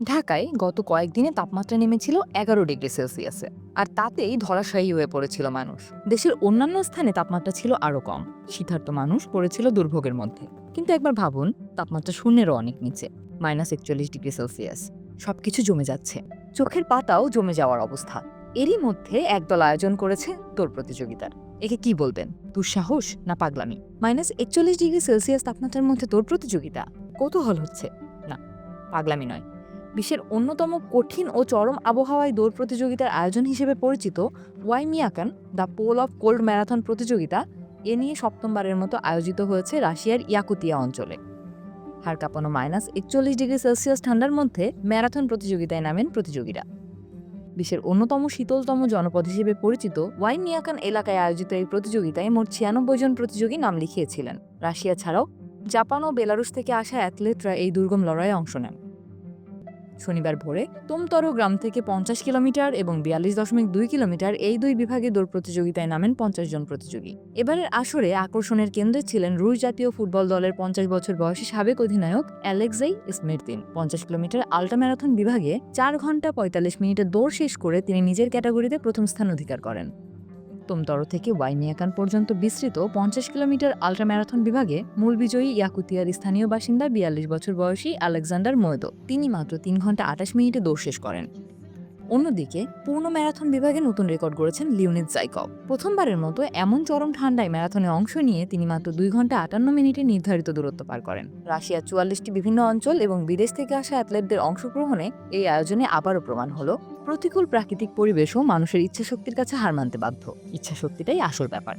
ঢাকায় গত কয়েকদিনে তাপমাত্রা নেমেছিল 11 ডিগ্রি সেলসিয়াসে, আর তাতেই ধরাশায়ী হয়ে পড়েছিল মানুষ। দেশের অন্যান্য স্থানে তাপমাত্রা ছিল আরও কম, শীতার্ত মানুষ পড়েছিল দুর্ভোগের মধ্যে। কিন্তু একবার ভাবুন, তাপমাত্রা শূন্যেরও অনেক নিচে, -41 ডিগ্রি সেলসিয়াস। সবকিছু জমে যাচ্ছে, চোখের পাতাও জমে যাওয়ার অবস্থা। এরই মধ্যে একদল আয়োজন করেছে দৌড় প্রতিযোগিতার। একে কি বলবেন, দুঃসাহস না পাগলামি? -41 ডিগ্রি সেলসিয়াস তাপমাত্রার মধ্যে দৌড় প্রতিযোগিতা? কৌতূহল হচ্ছে? না, পাগলামি নয়। বিশ্বের অন্যতম কঠিন ও চরম আবহাওয়ায় দৌড় প্রতিযোগিতার আয়োজন হিসেবে পরিচিত Oymyakon the pole of cold marathon প্রতিযোগিতা এ নিয়ে সপ্তমবারের মতো আয়োজিত হয়েছে রাশিয়ার ইয়াকুতিয়া অঞ্চলে। হাড় কাঁপানো -41 ডিগ্রি সেলসিয়াস ঠান্ডার মধ্যে ম্যারাথন প্রতিযোগিতায় নামেন প্রতিযোগীরা। বিশ্বের অন্যতম শীতলতম জনপদ হিসেবে পরিচিত ওয়াইমিয়াকান এলাকায় আয়োজিত এই প্রতিযোগিতায় মোট 96 জন প্রতিযোগী নাম লিখিয়েছিলেন। রাশিয়া ছাড়াও জাপান ও বেলারুশ থেকে আসা অ্যাথলেটরা এই দুর্গম লড়াইয়ে অংশ নেন। শনিবার ভোরে তোমতরো গ্রাম থেকে 50 কিলোমিটার এবং 42.2 কিলোমিটার এই দুই বিভাগে দৌড় প্রতিযোগিতায় নামেন 50 জন প্রতিযোগী। এবারের আসরে আকর্ষণের কেন্দ্রে ছিলেন রুশ জাতীয় ফুটবল দলের 50 বছর বয়সী সাবেক অধিনায়ক অ্যালেক্সাই স্মিরতিন। 50 কিলোমিটার আল্ট্রা ম্যারাথন বিভাগে 4 ঘন্টা 45 মিনিটে দৌড় শেষ করে তিনি নিজের ক্যাটাগরিতে প্রথম স্থান অধিকার করেন। তোমতরো থেকে ওয়াইমিয়াকান পর্যন্ত বিস্তৃত 50 কিলোমিটার আল্ট্রা ম্যারাথন বিভাগে মূল বিজয়ী ইয়াকুতিয়ার স্থানীয় বাসিন্দা 42 বছর বয়সী আলেকজান্ডার মোয়েদো। তিনি মাত্র 3 ঘন্টা 28 মিনিটে দৌড় শেষ করেন। অন্যদিকে পূর্ণ ম্যারাথন বিভাগে নতুন রেকর্ড গড়েছেন লিওনিদ জাইকভ। প্রথমবারের মতো এমন চরম ঠান্ডায় ম্যারাথনে অংশ নিয়ে তিনি মাত্র 2 ঘন্টা 58 মিনিটে নির্ধারিত দূরত্ব পার করেন। রাশিয়ার 44টি বিভিন্ন অঞ্চল এবং বিদেশ থেকে আসা অ্যাথলেটদের অংশগ্রহণে এই আয়োজনে আবারও প্রমাণ হলো, প্রতিকূল প্রাকৃতিক পরিবেশও মানুষের ইচ্ছাশক্তির কাছে হার মানতে বাধ্য। ইচ্ছাশক্তিটাই আসল ব্যাপার।